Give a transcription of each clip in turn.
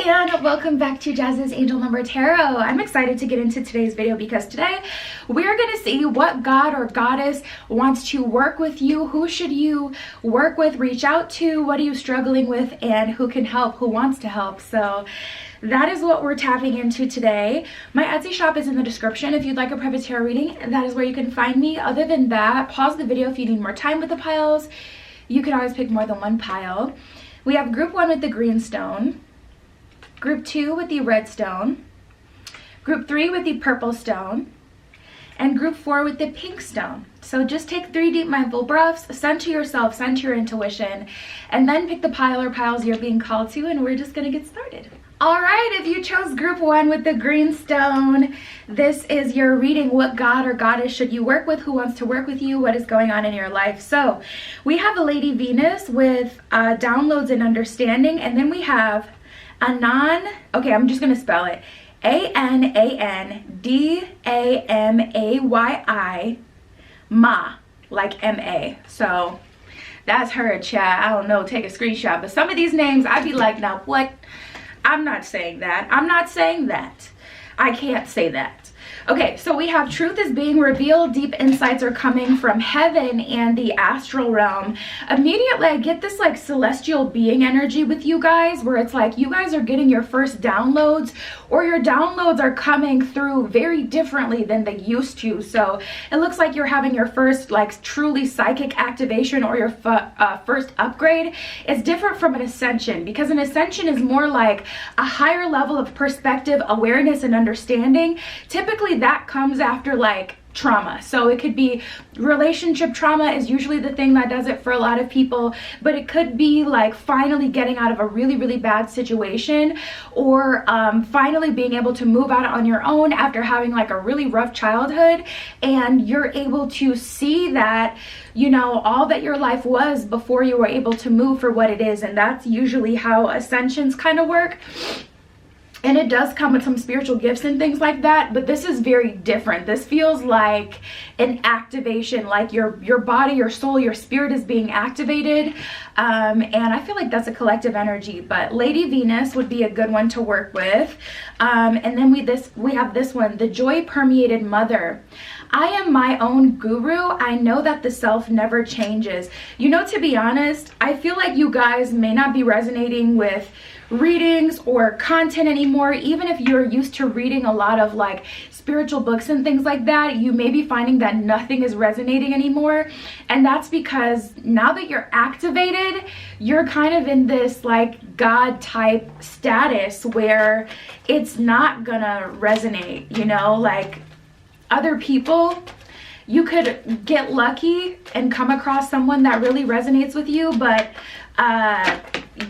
and welcome back to Jazz's Angel Number Tarot. I'm excited to get into today's video because today we're going to see what God or Goddess wants to work with you. Who should you work with, reach out to? What are you struggling with? And who can help? Who wants to help? So that is what we're tapping into today. My Etsy shop is in the description if you'd like a private tarot reading. That is where you can find me. Other than that, pause the video if you need more time with the piles. You can always pick more than one pile. We have group 1 with the green stone, group 2 with the red stone, group 3 with the purple stone, and group 4 with the pink stone. So just take 3 deep mindful breaths, center yourself, center your intuition, and then pick the pile or piles you're being called to, and we're just gonna get started. All right, if you chose group 1 with the green stone, this is your reading. What God or Goddess should you work with? Who wants to work with you? What is going on in your life? So we have a Lady Venus with downloads and understanding, and then we have Anan, okay, I'm just going to spell it, Anandamay, Ma, like M-A. So that's her, chat. I don't know, take a screenshot. But some of these names, I'd be like, now what? I'm not saying that. I'm not saying that. I can't say that. Okay, so we have truth is being revealed. Deep insights are coming from heaven and the astral realm. Immediately, I get this like celestial being energy with you guys, where it's like you guys are getting your first downloads, or your downloads are coming through very differently than they used to. So it looks like you're having your first like truly psychic activation, or your first upgrade. It's different from an ascension, because an ascension is more like a higher level of perspective, awareness, and understanding. Typically that comes after like trauma. So it could be relationship trauma is usually the thing that does it for a lot of people, but it could be like finally getting out of a really bad situation, or finally being able to move out on your own after having like a really rough childhood, and you're able to see that, you know, all that your life was before you were able to move for what it is. And that's usually how ascensions kind of work. And it does come with some spiritual gifts and things like that, but this is very different. This feels like an activation, like your body, your soul, your spirit is being activated. And I feel like that's a collective energy, but Lady Venus would be a good one to work with. And then we have this one, the joy permeated mother. I am my own guru. I know that the self never changes. You know, to be honest, I feel like you guys may not be resonating with readings or content anymore. Even if you're used to reading a lot of like spiritual books and things like that, you may be finding that nothing is resonating anymore. And that's because now that you're activated, you're kind of in this like God type status where it's not gonna resonate, you know, like other people. You could get lucky and come across someone that really resonates with you, but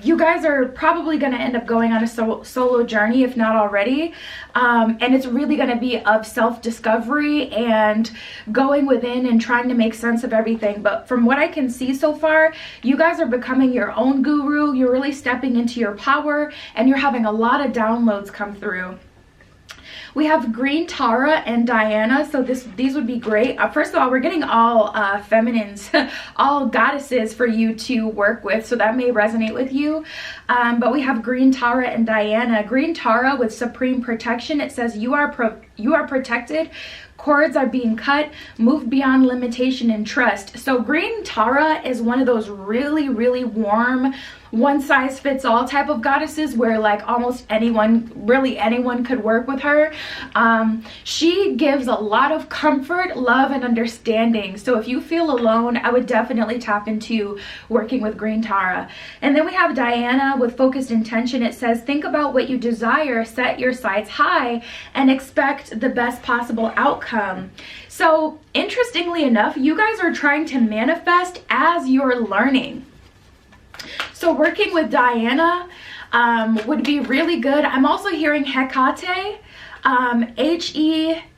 you guys are probably going to end up going on a solo journey, if not already. And it's really going to be of self-discovery and going within and trying to make sense of everything. But from what I can see so far, you guys are becoming your own guru. You're really stepping into your power, and you're having a lot of downloads come through. We have Green Tara and Diana, so these would be great. First of all, we're getting all feminines, all goddesses for you to work with, so that may resonate with you. But we have Green Tara and Diana. Green Tara with supreme protection. It says you are protected. Cords are being cut, move beyond limitation and trust. So Green Tara is one of those really warm, one size fits all type of goddesses where like almost anyone, really anyone could work with her. She gives a lot of comfort, love, and understanding. So if you feel alone, I would definitely tap into working with Green Tara. And then we have Diana with focused intention. It says, think about what you desire, set your sights high, and expect the best possible outcome. So interestingly enough, you guys are trying to manifest as you're learning. So working with Diana would be really good. I'm also hearing Hecate, H-E-K-A-T-E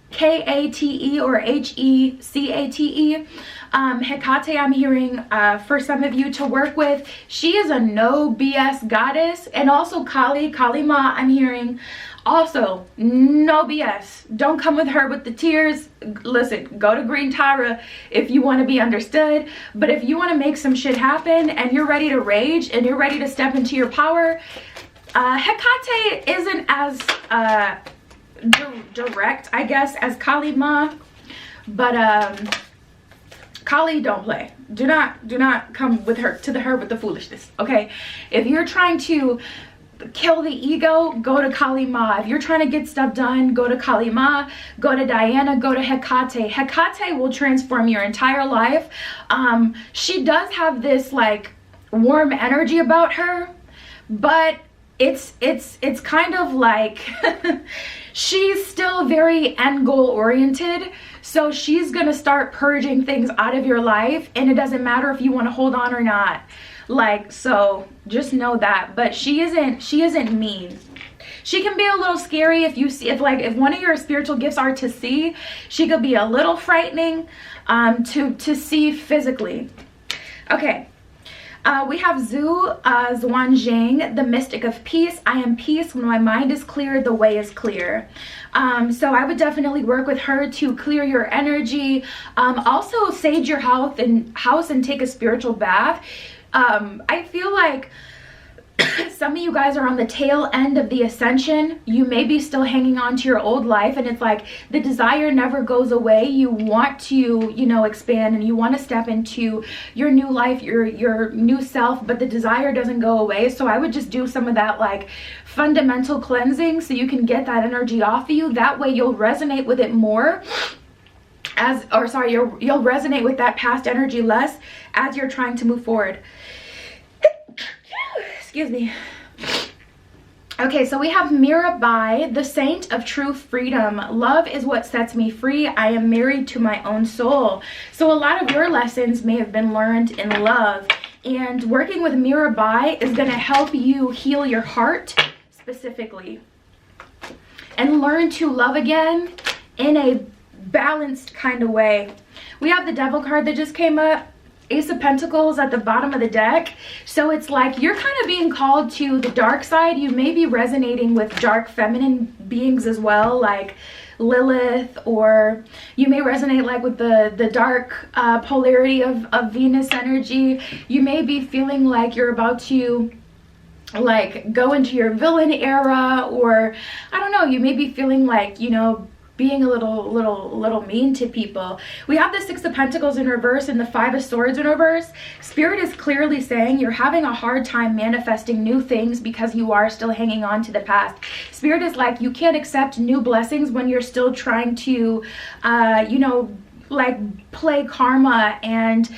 or H-E-C-A-T-E. Hecate, I'm hearing for some of you to work with. She is a no BS goddess. And also Kali Ma, I'm hearing Also, no BS. Don't come with her with the tears. Listen, go to Green Tara if you want to be understood. But if you want to make some shit happen and you're ready to rage and you're ready to step into your power, Hecate isn't as direct, I guess, as Kali Ma, but Kali, don't play. Do not come with her to her with the foolishness, okay? If you're trying to kill the ego, go to Kali Ma. If you're trying to get stuff done, go to Kali Ma, go to Diana, go to Hecate. Hecate will transform your entire life. She does have this like warm energy about her, but it's kind of like she's still very end goal oriented. So she's gonna start purging things out of your life, and it doesn't matter if you want to hold on or not. Like, so just know that. But she isn't mean. She can be a little scary if you see, if one of your spiritual gifts are to see, she could be a little frightening to see physically. Okay. We have Zhu Zhuanjing, the mystic of peace. I am peace. When my mind is clear, the way is clear. So I would definitely work with her to clear your energy. Also sage your house and take a spiritual bath. I feel like some of you guys are on the tail end of the ascension. You may be still hanging on to your old life, and it's like the desire never goes away. You want to, you know, expand, and you want to step into your new life, your new self, but the desire doesn't go away. So I would just do some of that like fundamental cleansing so you can get that energy off of you. That way you'll resonate with it more you'll resonate with that past energy less as you're trying to move forward. Excuse me. Okay, so we have Mirabai, the saint of true freedom. Love is what sets me free. I am married to my own soul. So a lot of your lessons may have been learned in love, and working with Mirabai is going to help you heal your heart specifically and learn to love again in a balanced kind of way. We have the Devil card that just came up. Ace of Pentacles at the bottom of the deck. So it's like you're kind of being called to the dark side. You may be resonating with dark feminine beings as well, like Lilith, or you may resonate like with the dark polarity of Venus energy. You may be feeling like you're about to like go into your villain era, or I don't know, you may be feeling like, you know, being a little mean to people. We have the Six of Pentacles in reverse and the Five of Swords in reverse. Spirit is clearly saying you're having a hard time manifesting new things because you are still hanging on to the past. Spirit is like, you can't accept new blessings when you're still trying to, you know, like play karma and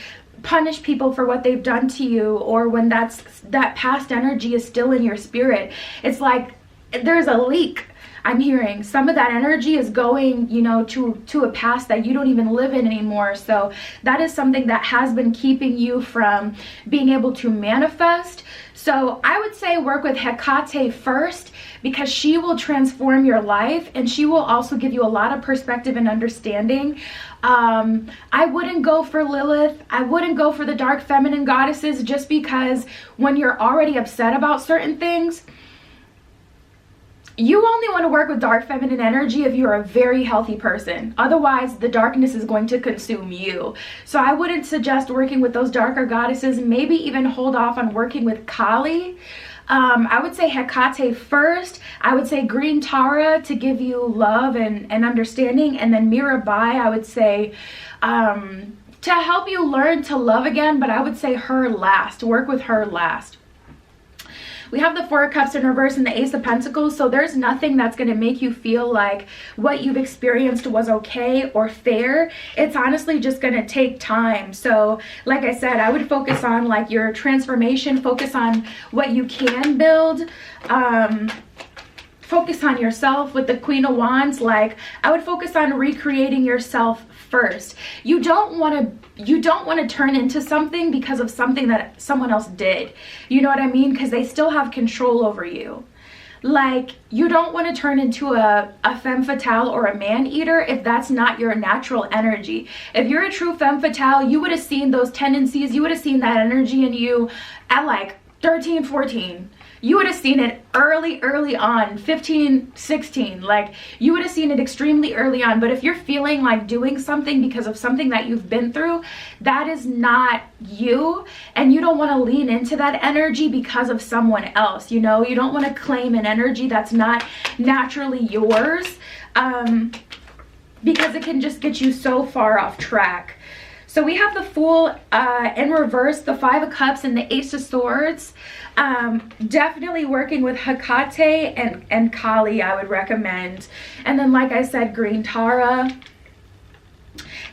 punish people for what they've done to you, or when that past energy is still in your spirit. It's like there's a leak. I'm hearing some of that energy is going, you know, to a past that you don't even live in anymore. So that is something that has been keeping you from being able to manifest. So I would say work with Hecate first, because she will transform your life, and she will also give you a lot of perspective and understanding. I wouldn't go for Lilith. I wouldn't go for the dark feminine goddesses, just because when you're already upset about certain things, you only want to work with dark feminine energy if you're a very healthy person. Otherwise, the darkness is going to consume you. So I wouldn't suggest working with those darker goddesses. Maybe even hold off on working with Kali. I would say Hecate first. I would say Green Tara to give you love and understanding. And then Mirabai, I would say, to help you learn to love again. But I would say her last. Work with her last. We have the Four of Cups in reverse and the Ace of Pentacles. So there's nothing that's going to make you feel like what you've experienced was okay or fair. It's honestly just going to take time. So like I said, I would focus on like your transformation, focus on what you can build, focus on yourself with the Queen of Wands. Like I would focus on recreating yourself first. You don't want to turn into something because of something that someone else did. You know what I mean? Because they still have control over you. Like you don't want to turn into a femme fatale or a man eater if that's not your natural energy. If you're a true femme fatale, you would have seen those tendencies, you would have seen that energy in you at like 13, 14. You would have seen it early on, 15, 16, like you would have seen it extremely early on. But if you're feeling like doing something because of something that you've been through, that is not you, and you don't want to lean into that energy because of someone else. You know, you don't want to claim an energy that's not naturally yours, because it can just get you so far off track. So we have the Fool in reverse, the Five of Cups, and the Ace of Swords. Definitely working with Hecate and Kali, I would recommend. And then, like I said, Green Tara.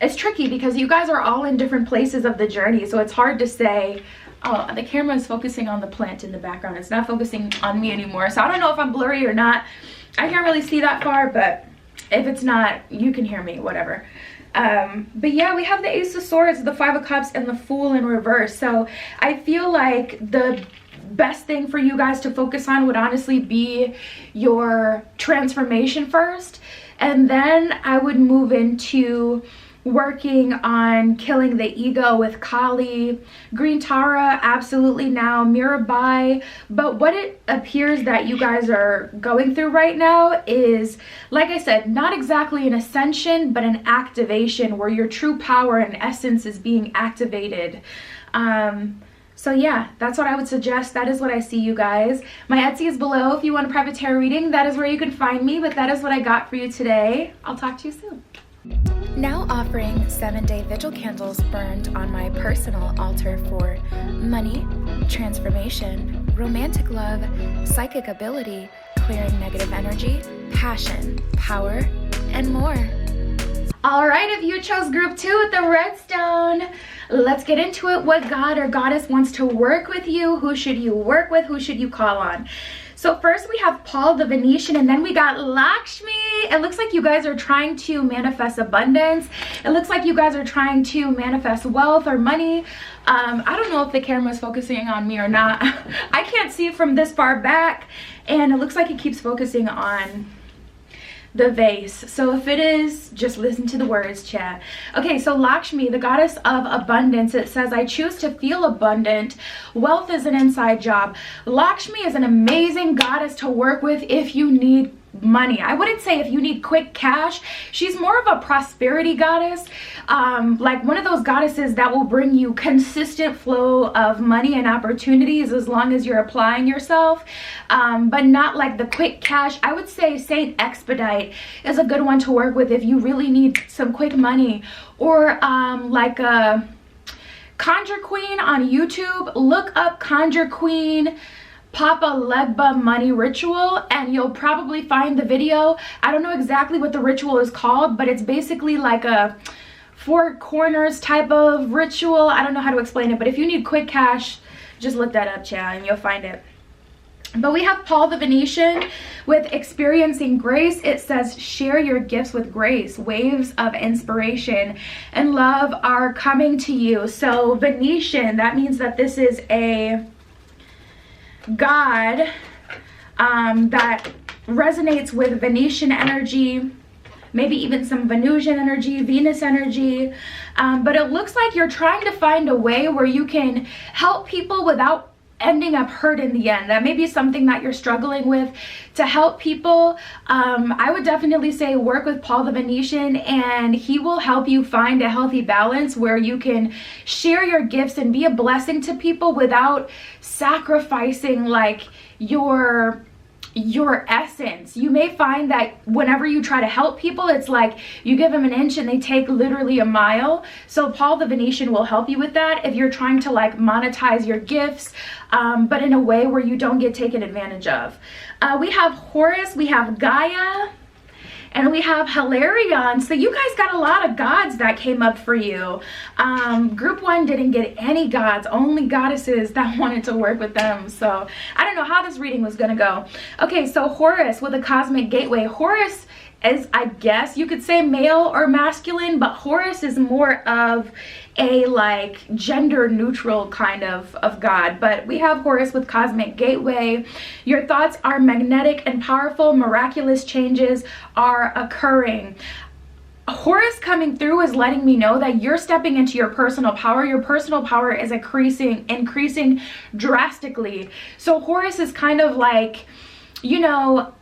It's tricky because you guys are all in different places of the journey, so it's hard to say. Oh, the camera is focusing on the plant in the background. It's not focusing on me anymore. So I don't know if I'm blurry or not. I can't really see that far, but if it's not, you can hear me, whatever. But yeah, we have the Ace of Swords, the Five of Cups, and the Fool in reverse. So I feel like the best thing for you guys to focus on would honestly be your transformation first, and then I would move into working on killing the ego with Kali. Green Tara, absolutely now. Mirabai. But what it appears that you guys are going through right now is, like I said, not exactly an ascension, but an activation where your true power and essence is being activated. So yeah, that's what I would suggest. That is what I see, you guys. My Etsy is below if you want a private tarot reading. That is where you can find me, but that is what I got for you today. I'll talk to you soon. Now offering 7-day vigil candles burned on my personal altar for money, transformation, romantic love, psychic ability, clearing negative energy, passion, power, and more. All right, if you chose group 2 with the redstone, let's get into it. What god or goddess wants to work with you? Who should you work with? Who should you call on? So first we have Paul the Venetian, and then we got Lakshmi. It looks like you guys are trying to manifest abundance. It looks like you guys are trying to manifest wealth or money. I don't know if the camera is focusing on me or not. I can't see from this far back, and it looks like it keeps focusing on the vase. So if it is, just listen to the words, chat. Okay, so Lakshmi, the goddess of abundance, it says, I choose to feel abundant. Wealth is an inside job. Lakshmi is an amazing goddess to work with if you need money. I wouldn't say if you need quick cash. She's more of a prosperity goddess, like one of those goddesses that will bring you consistent flow of money and opportunities as long as you're applying yourself, but not like the quick cash. I would say Saint Expedite is a good one to work with if you really need some quick money, or like a Conjure Queen on YouTube. Look up Conjure Queen Papa Legba money ritual, and you'll probably find the video. I don't know exactly what the ritual is called, but it's basically like a 4 corners type of ritual. I don't know how to explain it, but if you need quick cash, just look that up, chat, and you'll find it. But we have Paul the Venetian with experiencing grace. It says, share your gifts with grace. Waves of inspiration and love are coming to you. So Venetian, that means that this is a god that resonates with Venetian energy, maybe even some Venusian energy, Venus energy, but it looks like you're trying to find a way where you can help people without ending up hurt in the end. That may be something that you're struggling with, to help people. I would definitely say work with Paul the Venetian, and he will help you find a healthy balance where you can share your gifts and be a blessing to people without sacrificing like your essence. You may find that whenever you try to help people, it's like you give them an inch and they take literally a mile. So Paul the Venetian will help you with that if you're trying to like monetize your gifts, but in a way where you don't get taken advantage of. We have Horus, we have Gaia, and we have Hilarion. So you guys got a lot of gods that came up for you. Group 1 didn't get any gods, only goddesses that wanted to work with them. So I don't know how this reading was gonna go. Okay, so Horus with a cosmic gateway. Horus is, I guess you could say, male or masculine, but Horus is more of a like gender neutral kind of god. But we have Horus with cosmic gateway. Your thoughts are magnetic and powerful. Miraculous changes are occurring. Horus coming through is letting me know that you're stepping into your personal power. Your personal power is increasing drastically. So Horus is kind of like you know,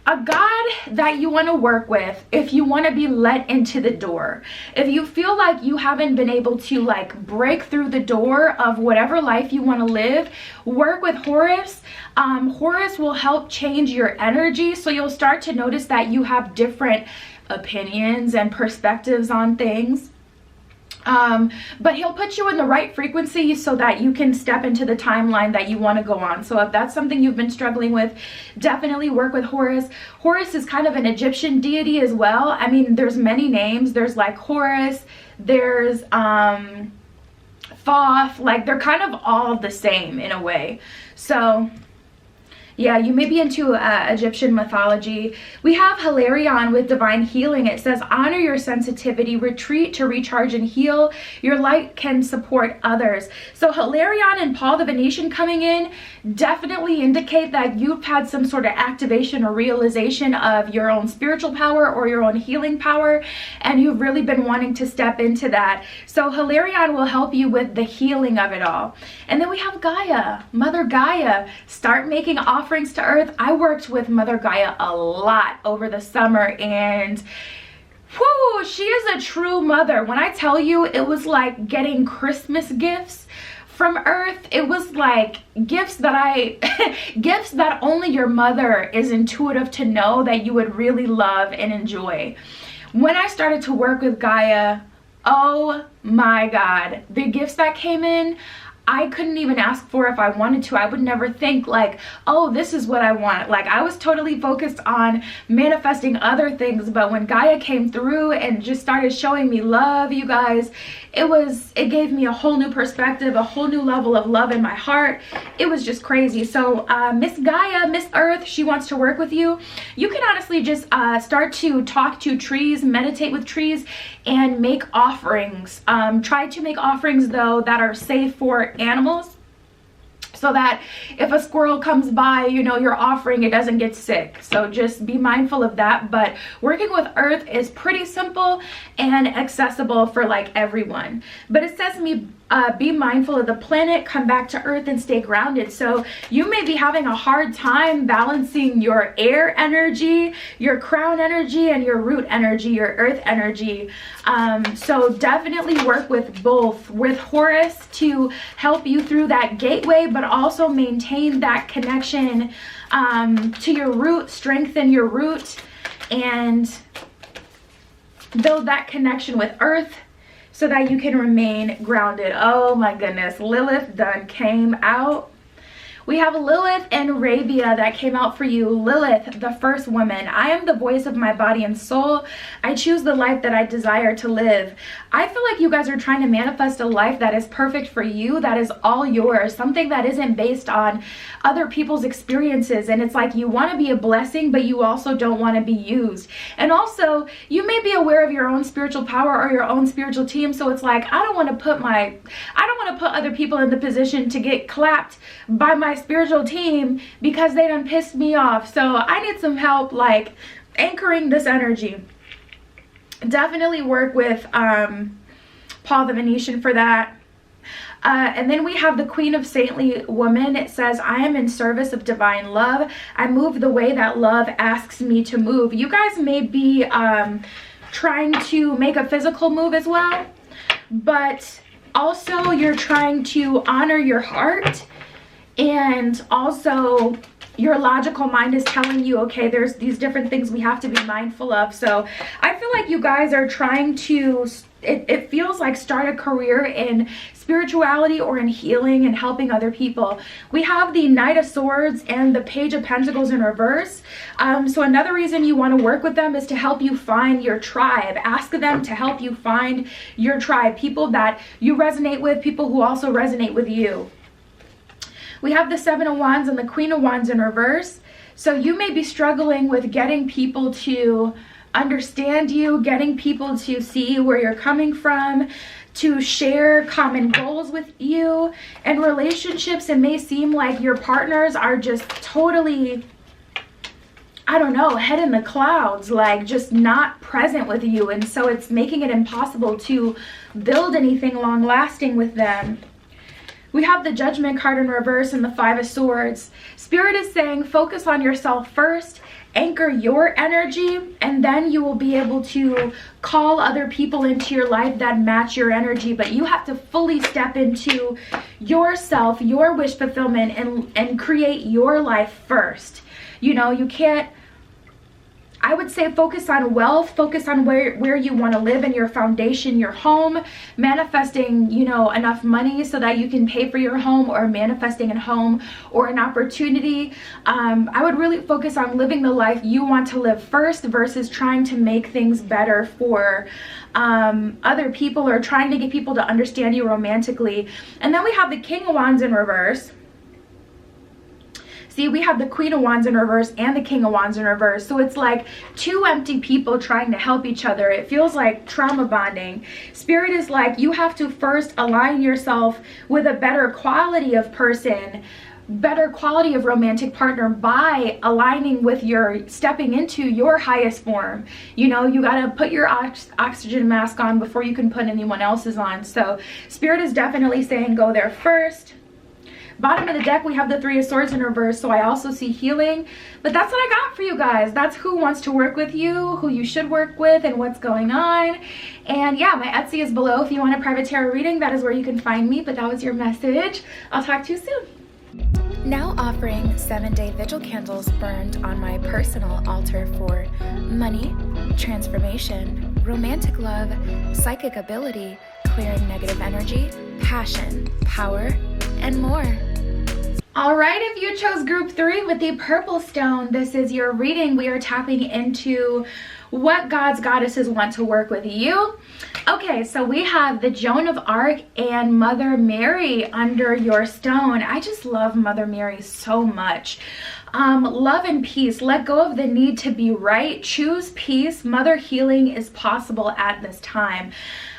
a God that you want to work with, if you want to be let into the door, if you feel like you haven't been able to like break through the door of whatever life you want to live, work with Horus. Horus will help change your energy, so you'll start to notice that you have different opinions and perspectives on things. But he'll put you in the right frequency so that you can step into the timeline that you want to go on. So if that's something you've been struggling with, definitely work with Horus. Horus is kind of an Egyptian deity as well. I mean, there's many names. There's like Horus, there's Thoth, like they're kind of all the same in a way. So yeah, you may be into Egyptian mythology. We have Hilarion with divine healing. It says, honor your sensitivity, retreat to recharge and heal. Your light can support others. So Hilarion and Paul the Venetian coming in definitely indicate that you've had some sort of activation or realization of your own spiritual power or your own healing power, and you've really been wanting to step into that. So Hilarion will help you with the healing of it all. And then we have Gaia, Mother Gaia. Start making offerings to Earth. I worked with Mother Gaia a lot over the summer, and whoo, she is a true mother. When I tell you, it was like getting Christmas gifts from Earth. It was like gifts that gifts that only your mother is intuitive to know that you would really love and enjoy. When I started to work with Gaia, oh my God, the gifts that came in, I couldn't even ask for if I wanted to. I would never think like, oh, this is what I want. Like, I was totally focused on manifesting other things, but when Gaia came through and just started showing me love, you guys, it gave me a whole new perspective, a whole new level of love in my heart. It was just crazy. So Miss Gaia, Miss Earth, she wants to work with you. You can honestly just start to talk to trees, meditate with trees, and make offerings. Try to make offerings though that are safe for animals, so that if a squirrel comes by, you know, your offering, it doesn't get sick. So just be mindful of that. But working with Earth is pretty simple and accessible for like everyone. But it says to me, be mindful of the planet, come back to Earth and stay grounded. So you may be having a hard time balancing your air energy, your crown energy, and your root energy, your earth energy. So definitely work with both, with Horus to help you through that gateway, but also maintain that connection to your root, strengthen your root, and build that connection with Earth, so that you can remain grounded. Oh my goodness, Lilith done came out. We have Lilith and Arabia that came out for you. Lilith, the first woman. I am the voice of my body and soul. I choose the life that I desire to live. I feel like you guys are trying to manifest a life that is perfect for you, that is all yours, something that isn't based on other people's experiences. And it's like you want to be a blessing, but you also don't want to be used. And also, you may be aware of your own spiritual power or your own spiritual team. So it's like, I don't want to put other people in the position to get clapped by my spiritual team because they done pissed me off. So I need some help like anchoring this energy. Definitely work with Paul the Venetian for that. And then we have the Queen of Saintly Woman. It says, I am in service of divine love. I move the way that love asks me to move. You guys may be trying to make a physical move as well, but also you're trying to honor your heart, and also your logical mind is telling you, okay, there's these different things we have to be mindful of. So I feel like you guys are trying to, it feels like start a career in spirituality or in healing and helping other people. We have the Knight of Swords and the Page of Pentacles in reverse. So another reason you want to work with them is to help you find your tribe. Ask them to help you find your tribe, people that you resonate with, people who also resonate with you. We have the Seven of Wands and the Queen of Wands in reverse. So you may be struggling with getting people to understand you, getting people to see where you're coming from, to share common goals with you. And relationships, it may seem like your partners are just totally, I don't know, head in the clouds, like just not present with you. And so it's making it impossible to build anything long lasting with them. We have the Judgment card in reverse and the Five of Swords. Spirit is saying focus on yourself first, anchor your energy, and then you will be able to call other people into your life that match your energy. But you have to fully step into yourself, your wish fulfillment, and create your life first. You know, you can't, I would say focus on wealth, focus on where you want to live in your foundation, your home, manifesting, you know, enough money so that you can pay for your home, or manifesting a home or an opportunity. I would really focus on living the life you want to live first versus trying to make things better for other people, or trying to get people to understand you romantically. And then we have the King of Wands in reverse. See, we have the Queen of Wands in reverse and the King of Wands in reverse. So it's like two empty people trying to help each other. It feels like trauma bonding. Spirit is like, you have to first align yourself with a better quality of person, better quality of romantic partner, by aligning with your, stepping into your highest form. You know, you got to put your oxygen mask on before you can put anyone else's on. So Spirit is definitely saying go there first. Bottom of the deck, we have the Three of Swords in reverse, so I also see healing. But that's what I got for you guys. That's who wants to work with you, who you should work with, and what's going on. And yeah, my Etsy is below. If you want a private tarot reading, that is where you can find me. But that was your message. I'll talk to you soon. Now offering 7-day vigil candles burned on my personal altar for money, transformation, romantic love, psychic ability, clearing negative energy, passion, power, and more. All right, if you chose group 3 with the purple stone, this is your reading. We are tapping into what gods, goddesses want to work with you. Okay, so we have the Joan of Arc and Mother Mary under your stone. I just love Mother Mary so much. Love and peace. Let go of the need to be right. Choose peace. Mother healing is possible at this time.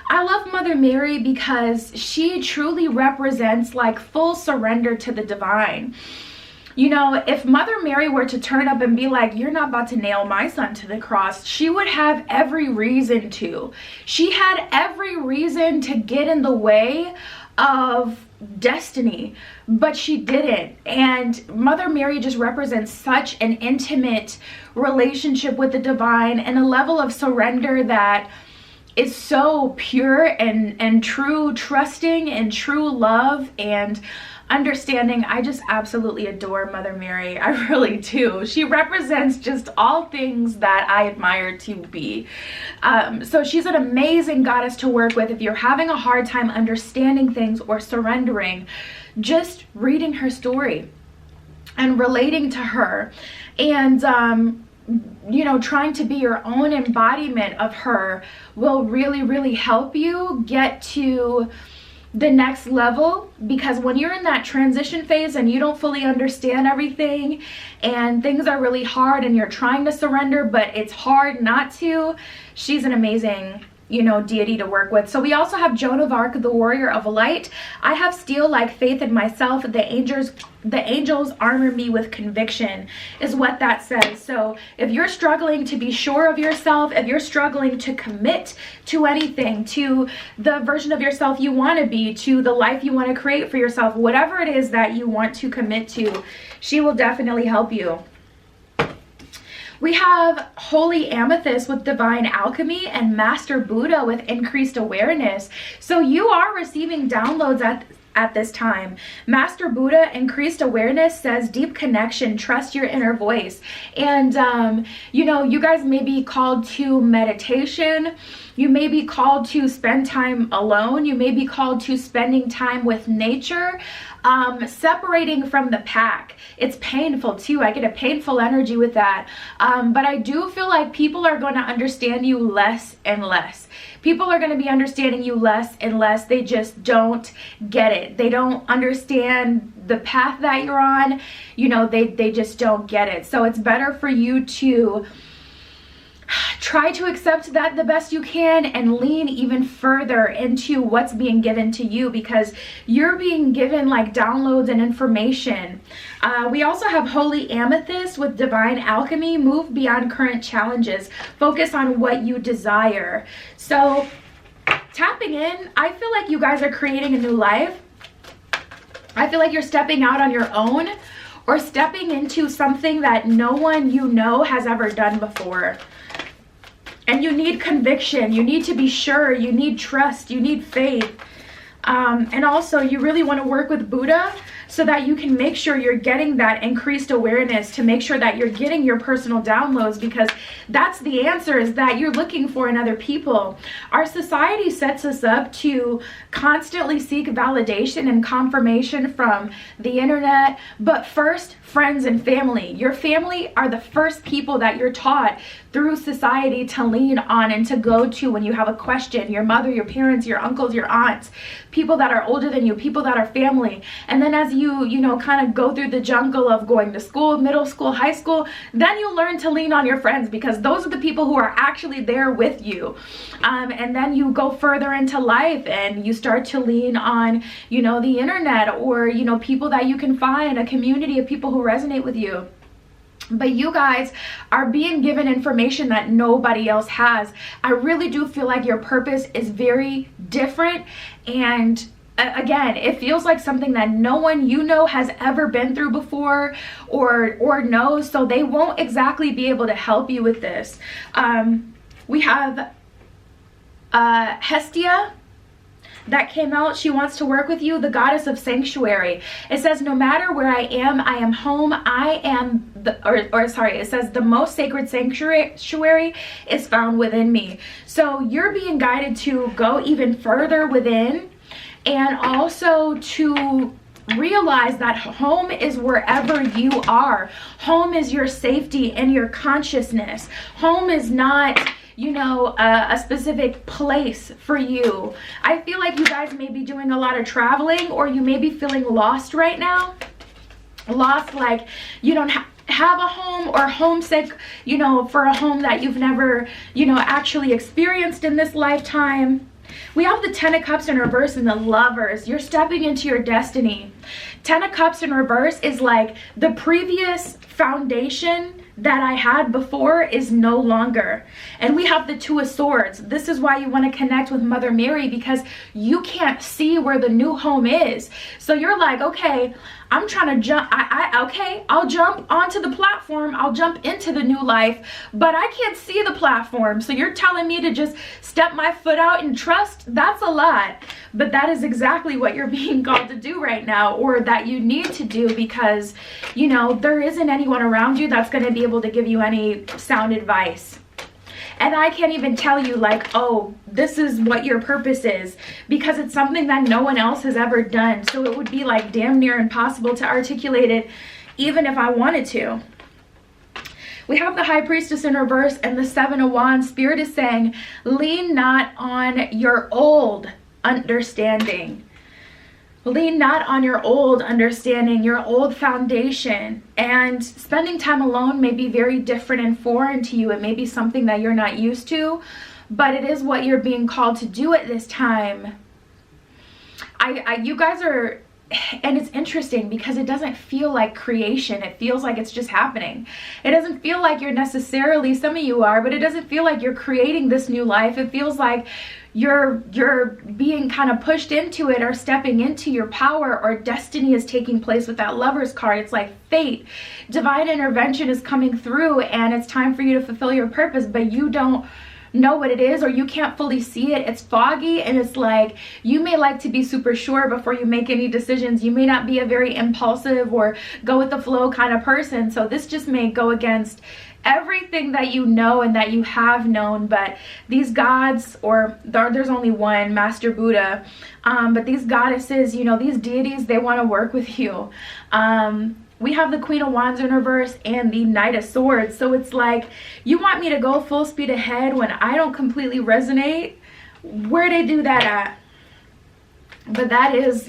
I love Mother Mary because she truly represents like full surrender to the divine. You know, if Mother Mary were to turn up and be like, you're not about to nail my son to the cross, she would have every reason to. She had every reason to get in the way of destiny, but she didn't. And Mother Mary just represents such an intimate relationship with the divine and a level of surrender that is so pure and true trusting and true love and understanding. I just absolutely adore Mother Mary. I really do. She represents just all things that I admire to be. So she's an amazing goddess to work with if you're having a hard time understanding things or surrendering. Just reading her story and relating to her, and you know, trying to be your own embodiment of her will really, really help you get to the next level. Because when you're in that transition phase and you don't fully understand everything and things are really hard and you're trying to surrender but it's hard not to, she's an amazing, you know, deity to work with. So we also have Joan of Arc, the warrior of light. I have steel like faith in myself. The angels armor me with conviction is what that says. So if you're struggling to be sure of yourself, if you're struggling to commit to anything, to the version of yourself you want to be, to the life you want to create for yourself, whatever it is that you want to commit to, she will definitely help you. We have Holy Amethyst with Divine Alchemy and Master Buddha with Increased Awareness. So you are receiving downloads at this time. Master Buddha, Increased Awareness, says deep connection, trust your inner voice. And you know, you guys may be called to meditation. You may be called to spend time alone. You may be called to spending time with nature, separating from the pack. It's painful too. I get a painful energy with that. But I do feel like people are going to understand you less and less. People are going to be understanding you less and less. They just don't get it. They don't understand the path that you're on. You know, they just don't get it. So it's better for you to try to accept that the best you can and lean even further into what's being given to you, because you're being given like downloads and information. We also have Holy Amethyst with Divine Alchemy. Move beyond current challenges. Focus on what you desire. So tapping in, I feel like you guys are creating a new life. I feel like you're stepping out on your own or stepping into something that no one you know has ever done before. And you need conviction. You need to be sure. You need trust. You need faith. And also, you really want to work with Buddha so that you can make sure you're getting that increased awareness, to make sure that you're getting your personal downloads, because that's the answer, is that you're looking for in other people. Our society sets us up to constantly seek validation and confirmation from the internet, but first, friends and family. Your family are the first people that you're taught through society to lean on and to go to when you have a question. Your mother, your parents, your uncles, your aunts, people that are older than you, people that are family. And then as you kind of go through the jungle of going to school, middle school, high school, then you learn to lean on your friends, because those are the people who are actually there with you. And then you go further into life and you start to lean on, the internet, or, people that you can find, a community of people who resonate with you. But you guys are being given information that nobody else has. I really do feel like your purpose is very different, and again, it feels like something that no one has ever been through before or knows, so they won't exactly be able to help you with this. We have Hestia that came out. She wants to work with you, the goddess of sanctuary. It says, no matter where I am home. It says the most sacred sanctuary is found within me. So you're being guided to go even further within, and also to realize that home is wherever you are. Home is your safety and your consciousness. Home is not a specific place for you. I feel like you guys may be doing a lot of traveling, or you may be feeling lost right now. Lost, like you don't have a home, or homesick, for a home that you've never, actually experienced in this lifetime. We have the Ten of Cups in reverse and the Lovers. You're stepping into your destiny. Ten of Cups in reverse is like the previous foundation that I had before is no longer. And we have the Two of Swords. This is why you want to connect with Mother Mary, because you can't see where the new home is. So you're like, okay, I'm trying to jump. Okay, I'll jump onto the platform. I'll jump into the new life, but I can't see the platform. So you're telling me to just step my foot out and trust? That's a lot. But that is exactly what you're being called to do right now, or that you need to do, because, there isn't anyone around you that's going to be able to give you any sound advice. And I can't even tell you like, oh, this is what your purpose is, because it's something that no one else has ever done. So it would be like damn near impossible to articulate it, even if I wanted to. We have the High Priestess in reverse and the Seven of Wands. Spirit is saying, lean not on your old understanding. Lean not on your old understanding, your old foundation. And spending time alone may be very different and foreign to you. It may be something that you're not used to, but it is what you're being called to do at this time. You guys are, and it's interesting because it doesn't feel like creation. It feels like it's just happening. It doesn't feel like you're necessarily, some of you are, but it doesn't feel like you're creating this new life. It feels like you're being kind of pushed into it, or stepping into your power, or destiny is taking place with that Lovers card. It's like fate, divine intervention is coming through, and it's time for you to fulfill your purpose, but you don't know what it is, or you can't fully see it. It's foggy, and it's like you may like to be super sure before you make any decisions. You may not be a very impulsive or go with the flow kind of person, so this just may go against everything that you know and that you have known. But these gods, or there's only one, Master Buddha, but these goddesses, these deities, they want to work with you. We have the Queen of Wands in reverse and the Knight of Swords. So it's like, you want me to go full speed ahead when I don't completely resonate? Where they do that at? But that is,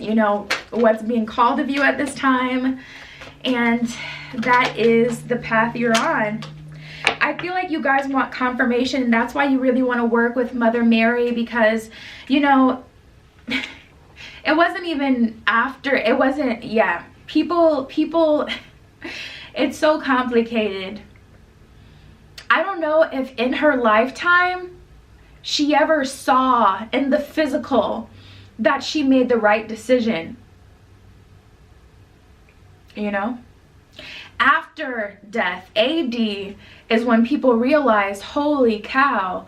what's being called of you at this time. And that is the path you're on. I feel like you guys want confirmation, and that's why you really want to work with Mother Mary, because, it wasn't even after, it wasn't, yeah. People, it's so complicated. I don't know if in her lifetime she ever saw in the physical that she made the right decision. you know? After death, AD, is when people realized, holy cow,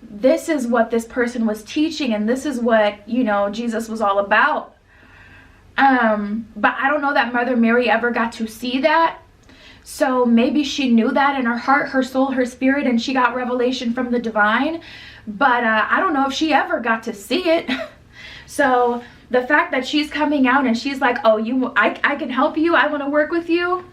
this is what this person was teaching, and this is what, you know, Jesus was all about. But I don't know that Mother Mary ever got to see that. So maybe she knew that in her heart, her soul, her spirit, and she got revelation from the divine. But I don't know if she ever got to see it. So the fact that she's coming out and she's like, oh, I can help you, I want to work with you,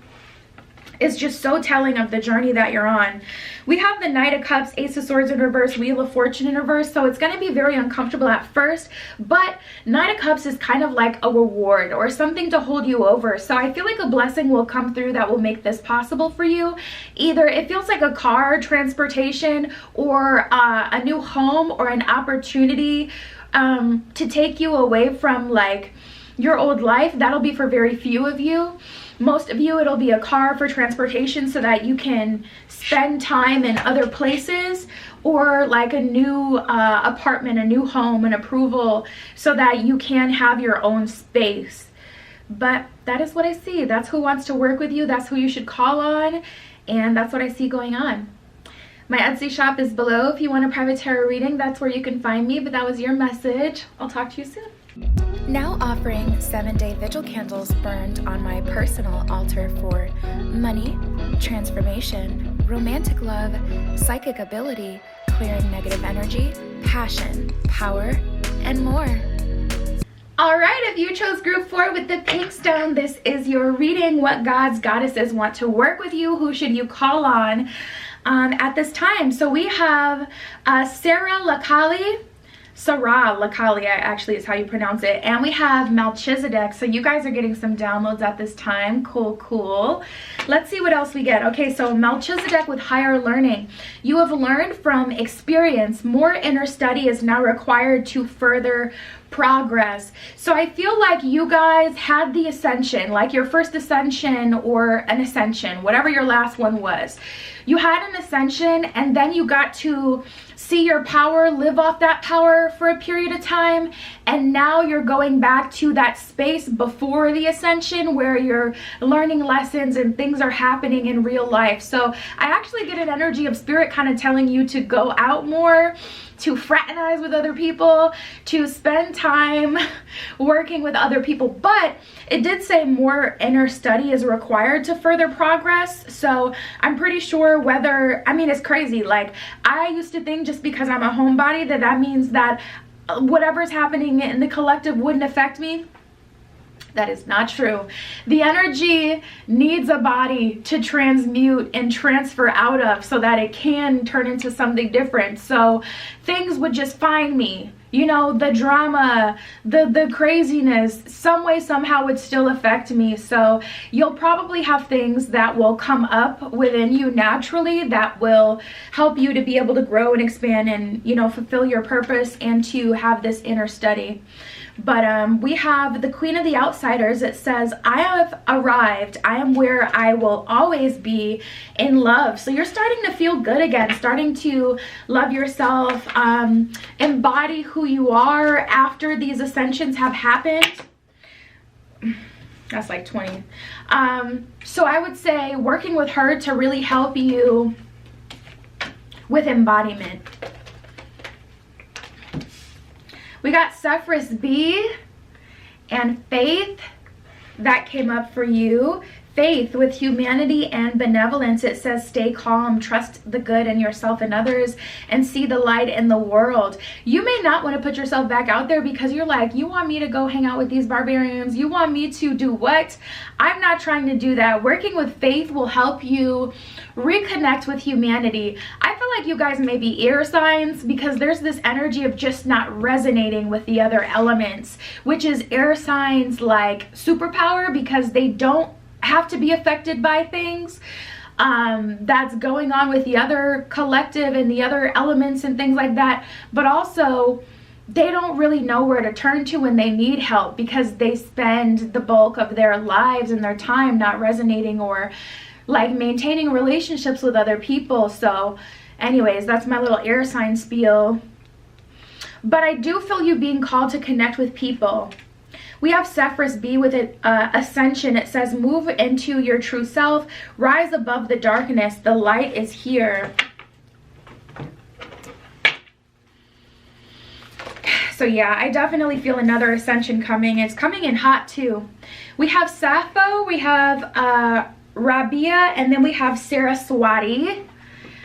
is just so telling of the journey that you're on. We have the Knight of Cups, Ace of Swords in reverse, Wheel of Fortune in reverse, so it's going to be very uncomfortable at first, but Knight of Cups is kind of like a reward or something to hold you over. So I feel like a blessing will come through that will make this possible for you. Either it feels like a car, transportation, or a new home, or an opportunity to take you away from like your old life. That'll be for very few of you. Most of you, it'll be a car for transportation so that you can spend time in other places, or like a new apartment, a new home, an approval, so that you can have your own space. But that is what I see. That's who wants to work with you. That's who you should call on. And that's what I see going on. My Etsy shop is below. If you want a private tarot reading, that's where you can find me. But that was your message. I'll talk to you soon. Now offering 7-day vigil candles burned on my personal altar for money, transformation, romantic love, psychic ability, clearing negative energy, passion, power, and more. All right, if you chose group 4 with the pink stone, this is your reading. What gods, goddesses want to work with you? Who should you call on at this time? So we have Sarah Lakali actually is how you pronounce it, and we have Melchizedek. So you guys are getting some downloads at this time. Cool. Let's see what else we get. Okay, so Melchizedek with higher learning. You have learned from experience. More inner study is now required to further progress. So I feel like you guys had the ascension, like your first ascension or an ascension, whatever your last one was. You had an ascension, and then you got to see your power, live off that power for a period of time, and now you're going back to that space before the ascension where you're learning lessons and things are happening in real life. So I actually get an energy of spirit kind of telling you to go out more, to fraternize with other people, to spend time working with other people. But it did say more inner study is required to further progress. So I'm pretty sure whether, I mean, it's crazy. Like, I used to think just because I'm a homebody that means that whatever's happening in the collective wouldn't affect me. That is not true. The energy needs a body to transmute and transfer out of so that it can turn into something different. So things would just find me. You know, the drama, the craziness, some way, somehow would still affect me. So you'll probably have things that will come up within you naturally that will help you to be able to grow and expand and, you know, fulfill your purpose and to have this inner study. But we have the Queen of the Outsiders. It says, I have arrived. I am where I will always be in love. So you're starting to feel good again, starting to love yourself, embody who you are after these ascensions have happened. That's like 20. So I would say working with her to really help you with embodiment. We got Cephras B and Faith. That came up for you. Faith with humanity and benevolence. It says stay calm, trust the good in yourself and others, and see the light in the world. You may not want to put yourself back out there because you're like, you want me to go hang out with these barbarians? You want me to do what? I'm not trying to do that. Working with Faith will help you reconnect with humanity. I feel like you guys may be air signs because there's this energy of just not resonating with the other elements, which is air signs like superpower because they don't have to be affected by things that's going on with the other collective and the other elements and things like that. But also, they don't really know where to turn to when they need help because they spend the bulk of their lives and their time not resonating or like maintaining relationships with other people. So anyways, that's my little air sign spiel. But I do feel you being called to connect with people. We have Sephirus B with it, ascension. It says, move into your true self, rise above the darkness. The light is here. So yeah, I definitely feel another ascension coming. It's coming in hot too. We have Sappho, we have Rabia, and then we have Saraswati.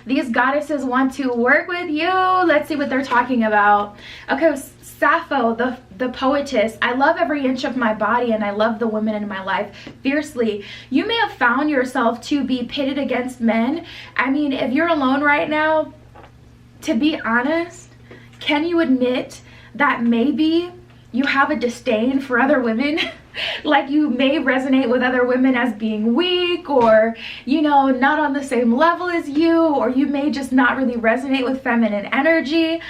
These goddesses want to work with you. Let's see what they're talking about. Okay, Sappho, the poetess. I love every inch of my body and I love the women in my life fiercely. You may have found yourself to be pitted against men. I mean, if you're alone right now, to be honest, can you admit that maybe you have a disdain for other women? Like you may resonate with other women as being weak, or, you know, not on the same level as you, or you may just not really resonate with feminine energy.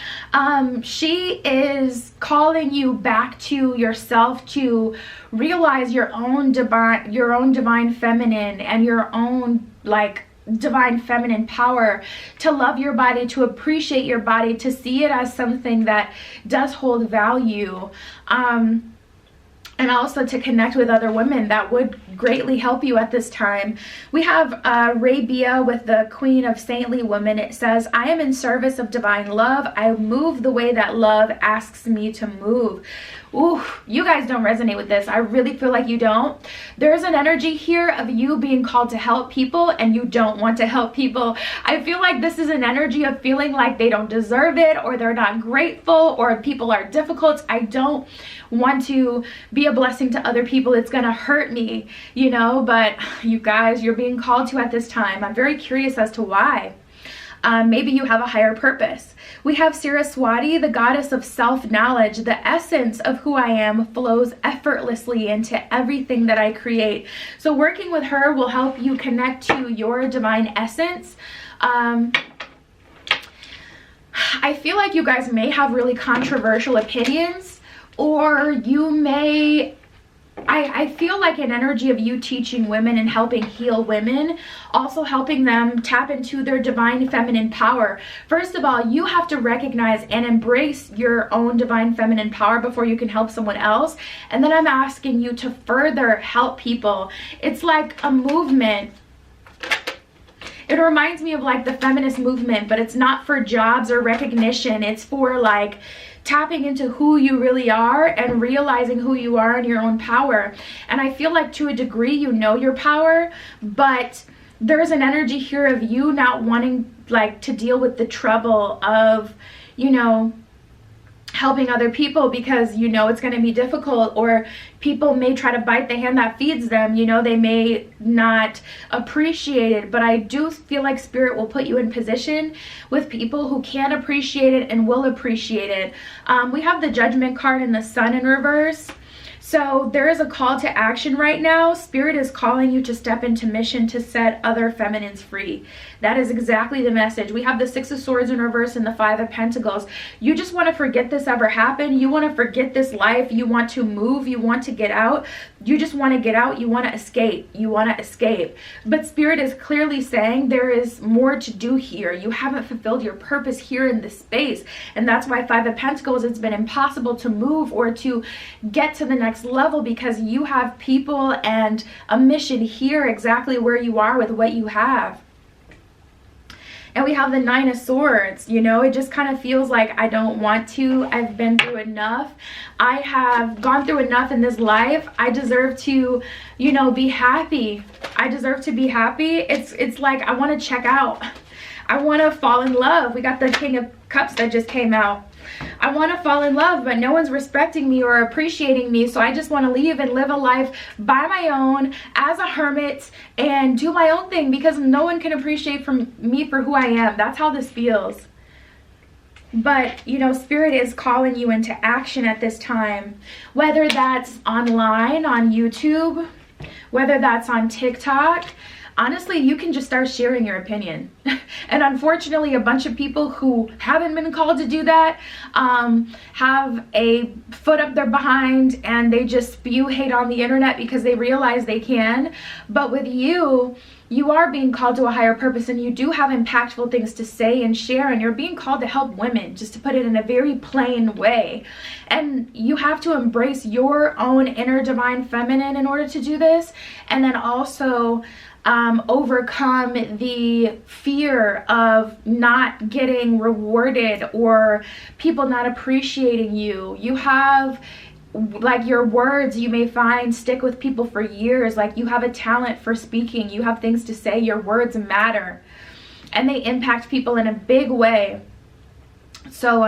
She is calling you back to yourself, to realize your own divine feminine and your own like divine feminine power, to love your body, to appreciate your body, to see it as something that does hold value, and also to connect with other women. That would greatly help you at this time. We have Rabia with the Queen of Saintly Woman. It says, I am in service of divine love. I move the way that love asks me to move. Ooh, you guys don't resonate with this. I really feel like you don't. There's an energy here of you being called to help people and you don't want to help people. I feel like this is an energy of feeling like they don't deserve it, or they're not grateful, or people are difficult. I don't want to be a blessing to other people. It's gonna hurt me, you know, but you guys, you're being called to at this time. I'm very curious as to why. Maybe you have a higher purpose. We have Saraswati, the goddess of self-knowledge. The essence of who I am flows effortlessly into everything that I create. So working with her will help you connect to your divine essence. I feel like you guys may have really controversial opinions, or you may... I feel like an energy of you teaching women and helping heal women, also helping them tap into their divine feminine power. First of all, you have to recognize and embrace your own divine feminine power before you can help someone else. And then I'm asking you to further help people. It's like a movement. It reminds me of like the feminist movement, but it's not for jobs or recognition. It's for like tapping into who you really are and realizing who you are in your own power. And I feel like to a degree you know your power, but there's an energy here of you not wanting like to deal with the trouble of, you know, helping other people because you know it's going to be difficult, or people may try to bite the hand that feeds them, you know, they may not appreciate it. But I do feel like spirit will put you in position with people who can appreciate it and will appreciate it. We have the Judgment card and the Sun in reverse. So there is a call to action right now. Spirit is calling you to step into mission to set other feminines free. That is exactly the message. We have the Six of Swords in reverse and the Five of Pentacles. You just want to forget this ever happened. You want to forget this life. You want to move. You want to get out. You just want to get out. You want to escape. You want to escape. But Spirit is clearly saying there is more to do here. You haven't fulfilled your purpose here in this space. And that's why Five of Pentacles, it's been impossible to move or to get to the next level, because you have people and a mission here exactly where you are with what you have. And we have the Nine of Swords. You know, it just kind of feels like I don't want to. I've been through enough. I have gone through enough in this life. I deserve to, you know, be happy. I deserve to be happy. It's like I want to check out. I want to fall in love. We got the King of Cups that just came out. I want to fall in love, but no one's respecting me or appreciating me. So I just want to leave and live a life by my own as a hermit and do my own thing, because no one can appreciate me for who I am. That's how this feels. But, you know, Spirit is calling you into action at this time, whether that's online, on YouTube, whether that's on TikTok. Honestly, you can just start sharing your opinion. And unfortunately, a bunch of people who haven't been called to do that have a foot up their behind, and they just spew hate on the internet because they realize they can. But with you, you are being called to a higher purpose, and you do have impactful things to say and share, and you're being called to help women, just to put it in a very plain way. And you have to embrace your own inner divine feminine in order to do this, and then also overcome the fear of not getting rewarded or people not appreciating you. You have, like, your words, you may find, stick with people for years. Like, you have a talent for speaking, you have things to say, your words matter, and they impact people in a big way. So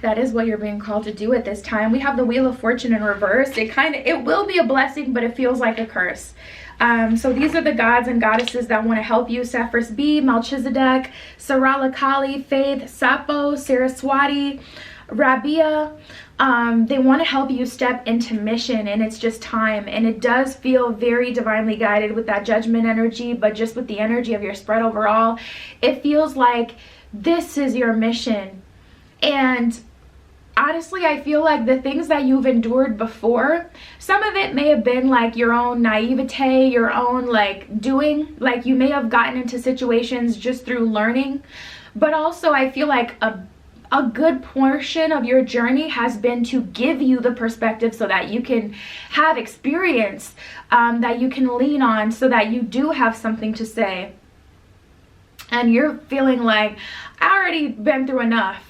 that is what you're being called to do at this time. We have the Wheel of Fortune in reverse. It will be a blessing, but it feels like a curse. So these are the gods and goddesses that want to help you: Saphras B, Melchizedek, Sarala Kali, Faith, Sappho, Saraswati, Rabia. They want to help you step into mission, and it's just time. And it does feel very divinely guided with that Judgment energy, but just with the energy of your spread overall, it feels like this is your mission. And honestly, I feel like the things that you've endured before, some of it may have been like your own naivete, your own like doing, like you may have gotten into situations just through learning, but also I feel like a good portion of your journey has been to give you the perspective so that you can have experience that you can lean on, so that you do have something to say. And you're feeling like, I already been through enough.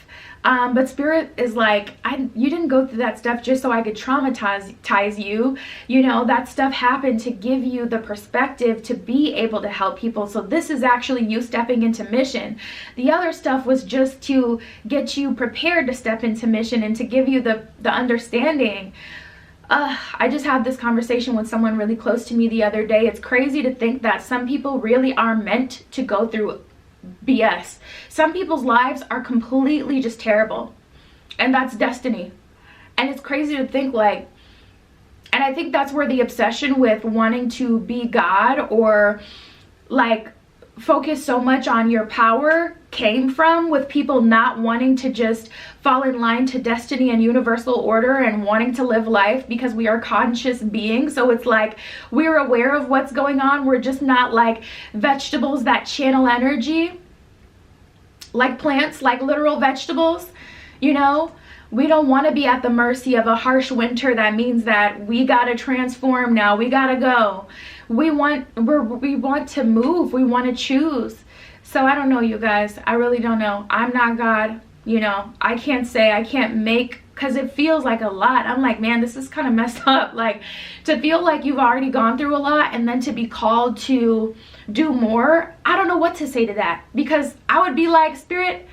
But Spirit is like, you didn't go through that stuff just so I could traumatize you. You know, that stuff happened to give you the perspective to be able to help people. So this is actually you stepping into mission. The other stuff was just to get you prepared to step into mission and to give you the understanding. I just had this conversation with someone really close to me the other day. It's crazy to think that some people really are meant to go through BS. Some people's lives are completely just terrible, and that's destiny. And it's crazy to think, like, and I think that's where the obsession with wanting to be God or like focus so much on your power came from, with people not wanting to just fall in line to destiny and universal order and wanting to live life, because we are conscious beings. So it's like we're aware of what's going on. We're just not like vegetables that channel energy, like plants, like literal vegetables. You know, we don't want to be at the mercy of a harsh winter that means that we gotta transform now, we gotta go. We want to move, we want to choose. So I don't know, you guys, I really don't know. I'm not God, you know. I can't make, because it feels like a lot. I'm like, man, this is kind of messed up. Like, to feel like you've already gone through a lot and then to be called to do more, I don't know what to say to that, because I would be like, Spirit,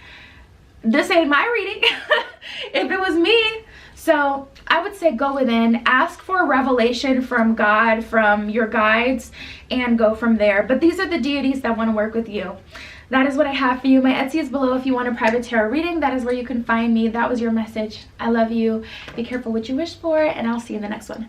this ain't my reading if it was me. So I would say go within, ask for a revelation from God, from your guides, and go from there. But these are the deities that want to work with you. That is what I have for you. My Etsy is below if you want a private tarot reading. That is where you can find me. That was your message. I love you. Be careful what you wish for, and I'll see you in the next one.